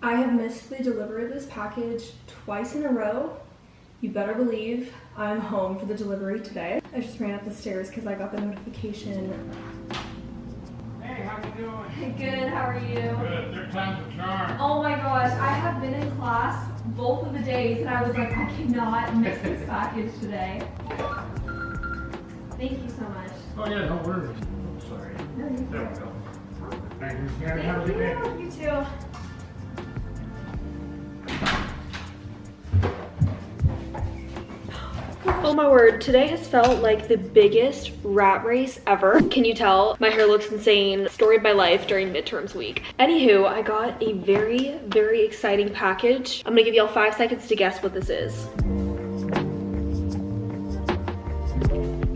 I have missed the delivery of this package twice in a row. You better believe I'm home for the delivery today. I just ran up the stairs because I got the notification. Hey, how you doing? Good, how are you? Good, third time's a charm. Oh my gosh, I have been in class both of the days and I was like, I cannot miss this package today. Thank you so much. Oh yeah, no worries. Oh, sorry. No, you're There we good. go. Thank you. Have a good day. Thank you. You too. Oh my word, today has felt like the biggest rat race ever. Can you tell? My hair looks insane. Story of my life during midterms week. Anywho, I got a very, very exciting package. I'm gonna give y'all 5 seconds to guess what this is.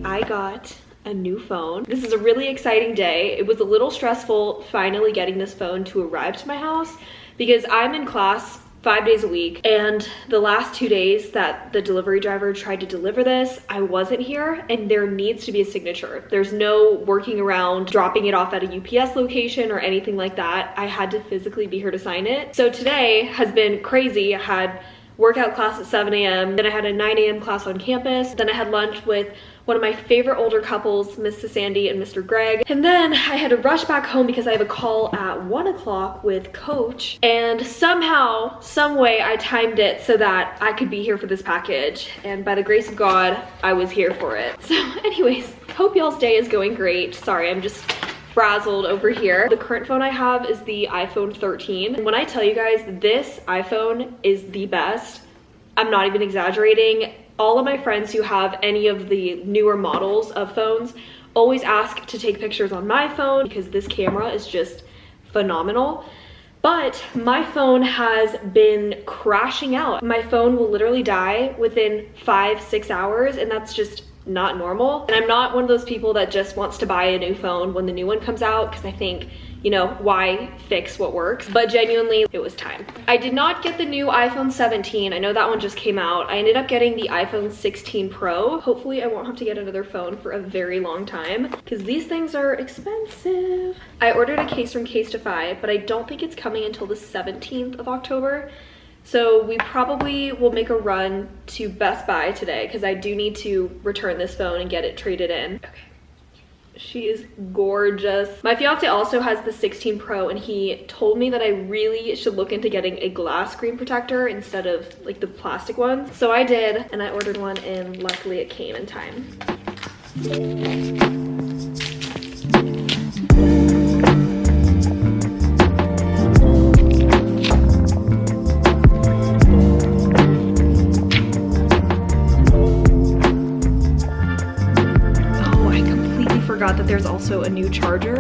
I got a new phone. This is a really exciting day. It was a little stressful finally getting this phone to arrive to my house because I'm in class 5 days a week, and the last 2 days that the delivery driver tried to deliver this, I wasn't here, and there needs to be a signature. There's no working around dropping it off at a UPS location or anything like that. I had to physically be here to sign it. So today has been crazy. I had workout class at 7 a.m. Then I had a 9 a.m. class on campus. Then I had lunch with one of my favorite older couples, Mrs. Sandy and Mr. Greg. And then I had to rush back home because I have a call at 1 o'clock with Coach. And somehow, some way I timed it so that I could be here for this package. And by the grace of God, I was here for it. So anyways, hope y'all's day is going great. Sorry, I'm just frazzled over here. The current phone I have is the iPhone 13. And when I tell you guys, this iPhone is the best, I'm not even exaggerating. All of my friends who have any of the newer models of phones always ask to take pictures on my phone because this camera is just phenomenal. But my phone has been crashing out. My phone will literally die within 5-6 hours, and that's just not normal. And I'm not one of those people that just wants to buy a new phone when the new one comes out, because I think, you know, why fix what works? But genuinely, it was time. I did not get the new iPhone 17. I know that one just came out. I ended up getting the iPhone 16 Pro. Hopefully I won't have to get another phone for a very long time because these things are expensive. I ordered a case from Casetify, but I don't think it's coming until the 17th of October. So we probably will make a run to Best Buy today because I do need to return this phone and get it traded in. Okay. She is gorgeous. My fiance also has the 16 Pro and he told me that I really should look into getting a glass screen protector instead of like the plastic ones. So I did, and I ordered one and luckily it came in time. That there's also a new charger.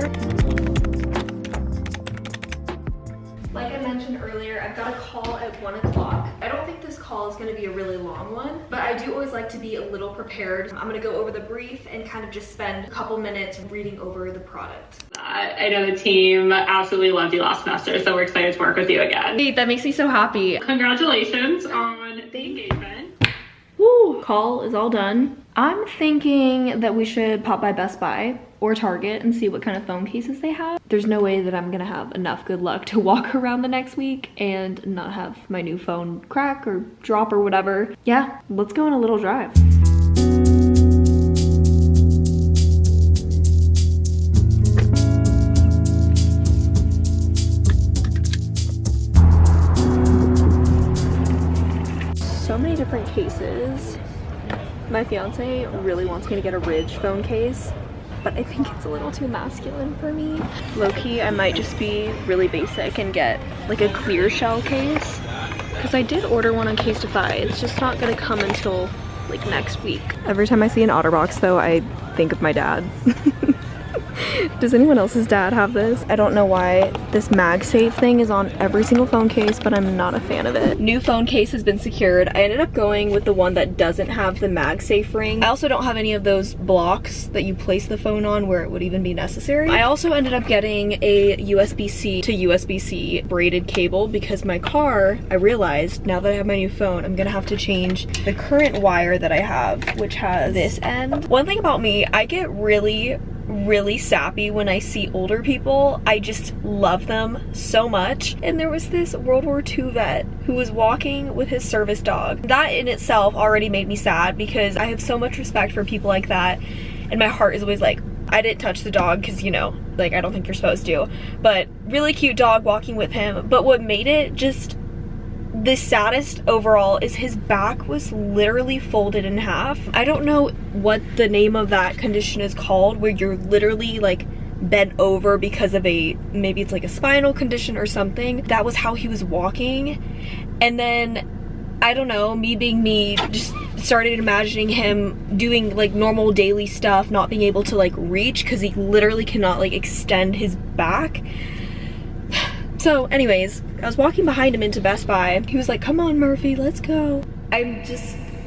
Like I mentioned earlier, I've got a call at 1 o'clock. I don't think this call is going to be a really long one, but I do always like to be a little prepared. I'm going to go over the brief and kind of just spend a couple minutes reading over the product. I know the team absolutely loved you last semester, so we're excited to work with you again. Hey, that makes me so happy. Congratulations on the engagement. Woo! Call is all done. I'm thinking that we should pop by Best Buy or Target and see what kind of phone cases they have. There's no way that I'm gonna have enough good luck to walk around the next week and not have my new phone crack or drop or whatever. Yeah, let's go on a little drive. So many different cases. My fiance really wants me to get a Ridge phone case, but I think it's a little too masculine for me. Low-key, I might just be really basic and get like a clear shell case, because I did order one on Casetify. It's just not gonna come until like next week. Every time I see an OtterBox though, I think of my dad. Does anyone else's dad have this? I don't know why this MagSafe thing is on every single phone case, but I'm not a fan of it. New phone case has been secured. I ended up going with the one that doesn't have the MagSafe ring. I also don't have any of those blocks that you place the phone on where it would even be necessary. I also ended up getting a USB-C to USB-C braided cable because my car, I realized now that I have my new phone, I'm gonna have to change the current wire that I have, which has this end. One thing about me, I get really really sappy when I see older people. I just love them so much. And there was this World War II vet who was walking with his service dog. That in itself already made me sad because I have so much respect for people like that. And my heart is always like, I didn't touch the dog because, you know, like I don't think you're supposed to. But really cute dog walking with him. But what made it just the saddest overall is his back was literally folded in half. I don't know what the name of that condition is called, where you're literally like bent over because of maybe it's like a spinal condition or something. That was how he was walking. And then, I don't know, me being me, just started imagining him doing like normal daily stuff, not being able to like reach because he literally cannot like extend his back. So anyways, I was walking behind him into Best Buy. He was like, come on Murphy, let's go. I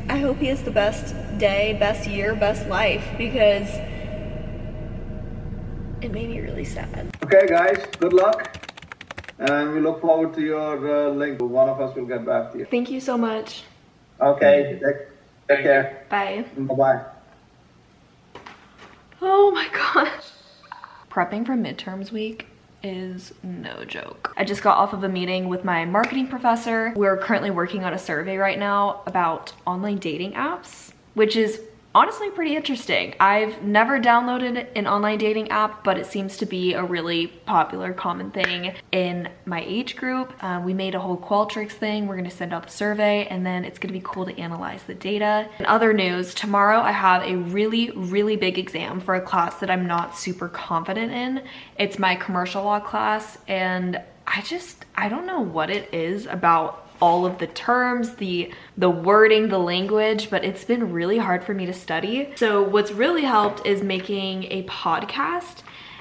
hope he has the best day, best year, best life, because it made me really sad. Okay guys, good luck. And we look forward to your link. One of us will get back to you. Thank you so much. Okay, take care. Bye. Bye-bye. Oh my gosh. Prepping for midterms week is no joke. I just got off of a meeting with my marketing professor. We're currently working on a survey right now about online dating apps, which is honestly pretty interesting. I've never downloaded an online dating app, but it seems to be a really popular, common thing in my age group. We made a whole Qualtrics thing. We're gonna send out the survey and then it's gonna be cool to analyze the data. In other news, tomorrow I have a really, really big exam for a class that I'm not super confident in. It's my commercial law class, and I don't know what it is about all of the terms, the wording, the language, but it's been really hard for me to study. So what's really helped is making a podcast.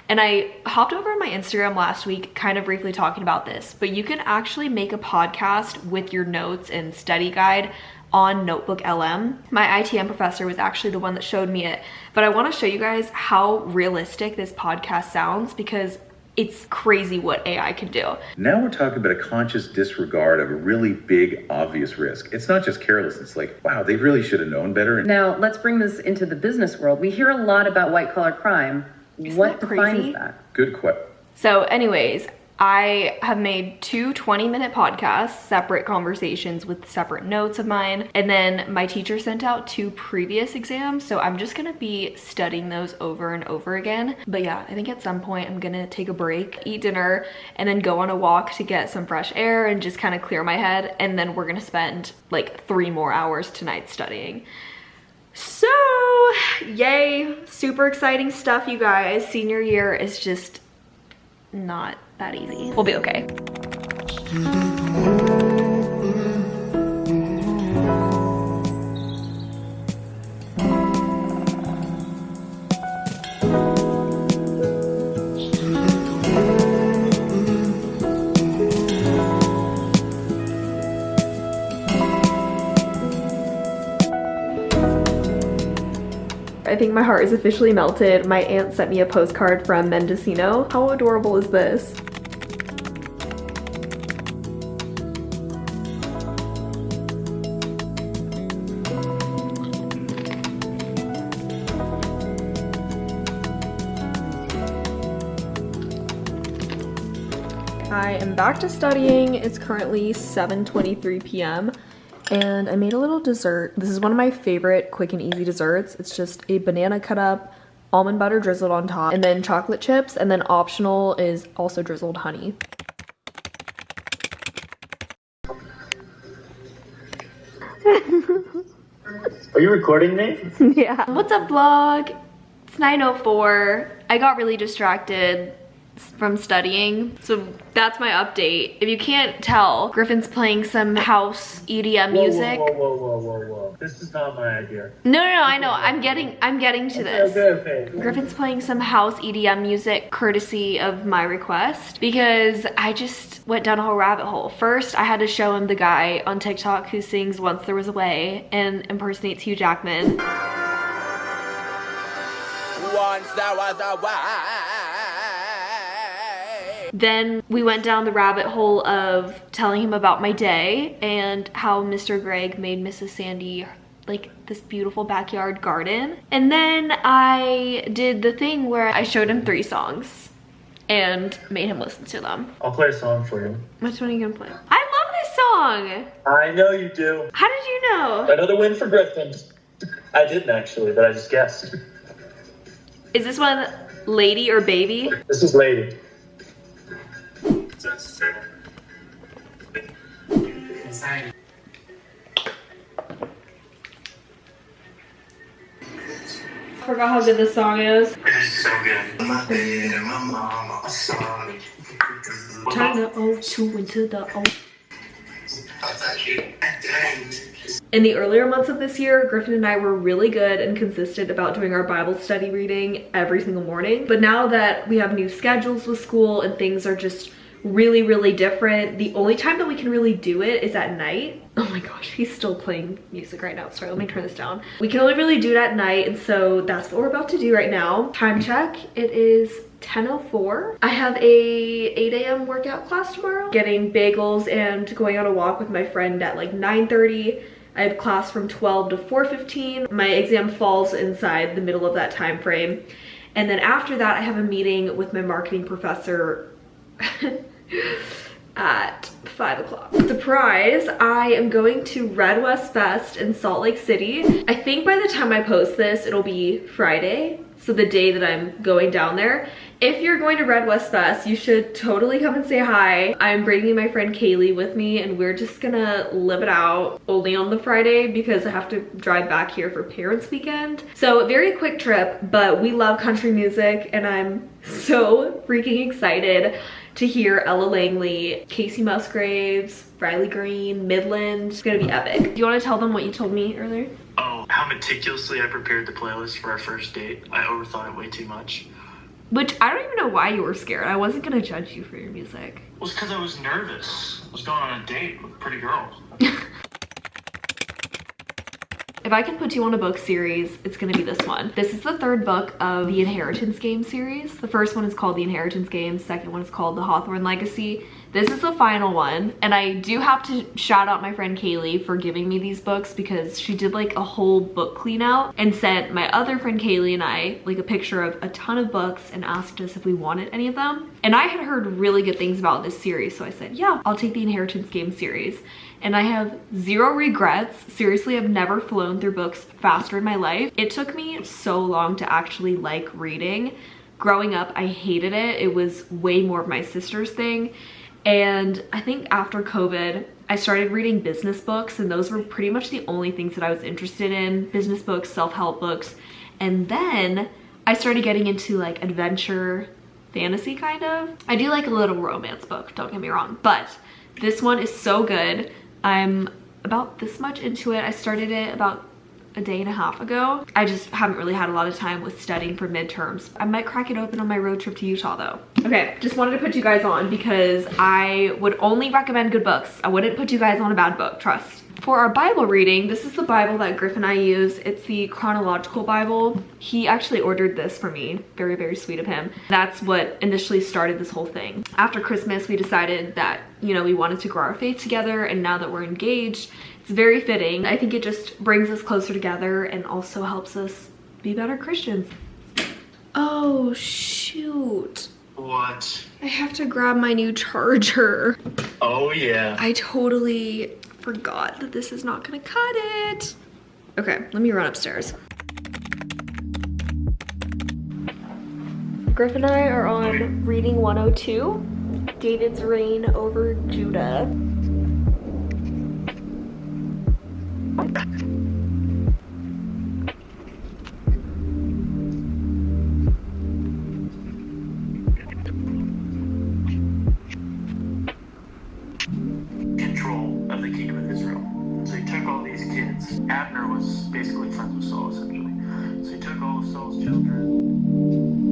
And I hopped over on my Instagram last week kind of briefly talking about this, but you can actually make a podcast with your notes and study guide on Notebook LM. My ITM professor was actually the one that showed me it, but I want to show you guys how realistic this podcast sounds because it's crazy what AI can do. Now we're talking about a conscious disregard of a really big, obvious risk. It's not just carelessness. It's like, wow, they really should have known better. Now, let's bring this into the business world. We hear a lot about white-collar crime. What defines that? Good question. So anyways, I have made two 20-minute podcasts, separate conversations with separate notes of mine, and then my teacher sent out 2 previous exams, so I'm just gonna be studying those over and over again. But yeah, I think at some point I'm gonna take a break, eat dinner, and then go on a walk to get some fresh air and just kind of clear my head, and then we're gonna spend like 3 more hours tonight studying. So, yay, super exciting stuff, you guys. Senior year is just not that easy. We'll be okay. I think my heart is officially melted. My aunt sent me a postcard from Mendocino. How adorable is this? I am back to studying. It's currently 7:23 p.m. and I made a little dessert. This is one of my favorite quick and easy desserts. It's just a banana cut up, almond butter drizzled on top, and then chocolate chips, and then optional is also drizzled honey. Are you recording me? Yeah. What's up, vlog? It's 9:04. I got really distracted from studying, so that's my update. If you can't tell, Griffin's playing some house EDM music. Whoa. This is not my idea. No, I know. I'm getting to this. Okay. Griffin's playing some house EDM music courtesy of my request because I just went down a whole rabbit hole. First, I had to show him the guy on TikTok who sings Once There Was a Way and impersonates Hugh Jackman. Once there was a way. Then we went down the rabbit hole of telling him about my day and how Mr. Greg made Mrs. Sandy like this beautiful backyard garden. And then I did the thing where I showed him 3 songs and made him listen to them. I'll play a song for you. Which one are you gonna play? I love this song. I know you do. How did you know? Another win for Griffin. I didn't actually, but I just guessed. Is this one Lady or Baby? This is Lady. I forgot how good this song is. It's so good. My dad and my mama are sorry. Turn the O2 into the O. I thought you at times. In the earlier months of this year, Griffin and I were really good and consistent about doing our Bible study reading every single morning. But now that we have new schedules with school and things are just really different, the only time that we can really do it is at night. Oh my gosh, he's still playing music right now. Sorry, let me turn this down. We can only really do it at night, and so that's what we're about to do right now. Time check, it is 10:04. I have a 8 a.m. workout class tomorrow. Getting bagels and going on a walk with my friend at like 9:30. I have class from 12 to 4:15. My exam falls inside the middle of that time frame. And then after that, I have a meeting with my marketing professor at 5 o'clock. Surprise, I am going to Red West Fest in Salt Lake City. I think by the time I post this, it'll be Friday. So the day that I'm going down there. If you're going to Red West Fest, you should totally come and say hi. I'm bringing my friend Kaylee with me and we're just gonna live it out only on the Friday because I have to drive back here for parents weekend. So a very quick trip, but we love country music and I'm so freaking excited to hear Ella Langley, Casey Musgraves, Riley Green, Midland. It's gonna be epic. Do you wanna tell them what you told me earlier? Oh, how meticulously I prepared the playlist for our first date. I overthought it way too much. Which I don't even know why you were scared. I wasn't gonna judge you for your music. Well, it's because I was nervous. I was going on a date with pretty girls. If I can put you on a book series, it's gonna be this one. This is the 3rd book of the Inheritance Game series. The first one is called The Inheritance Game. Second one is called The Hawthorne Legacy. This is the final one. And I do have to shout out my friend Kaylee for giving me these books because she did like a whole book clean out and sent my other friend Kaylee and I like a picture of a ton of books and asked us if we wanted any of them. And I had heard really good things about this series. So I said, yeah, I'll take the Inheritance Game series. And I have 0 regrets. Seriously, I've never flown through books faster in my life. It took me so long to actually like reading. Growing up, I hated it. It was way more of my sister's thing. And I think after COVID, I started reading business books and those were pretty much the only things that I was interested in. Business books, self-help books. And then I started getting into like adventure, fantasy kind of. I do like a little romance book, don't get me wrong. But this one is so good. I'm about this much into it. I started it about a day and a half ago. I just haven't really had a lot of time with studying for midterms. I might crack it open on my road trip to Utah though. Okay, just wanted to put you guys on because I would only recommend good books. I wouldn't put you guys on a bad book, trust. For our Bible reading, this is the Bible that Griff and I use. It's the Chronological Bible. He actually ordered this for me. Very sweet of him. That's what initially started this whole thing. After Christmas, we decided that, you know, we wanted to grow our faith together, and now that we're engaged, it's very fitting. I think it just brings us closer together and also helps us be better Christians. Oh, shoot. What? I have to grab my new charger. Oh, yeah. I totally forgot that this is not gonna cut it. Okay, let me run upstairs. Griff and I are on reading 102, David's reign over Judah. Control of the kingdom of Israel. So he took all these kids. Abner was basically friends with Saul, essentially. So he took all of Saul's children.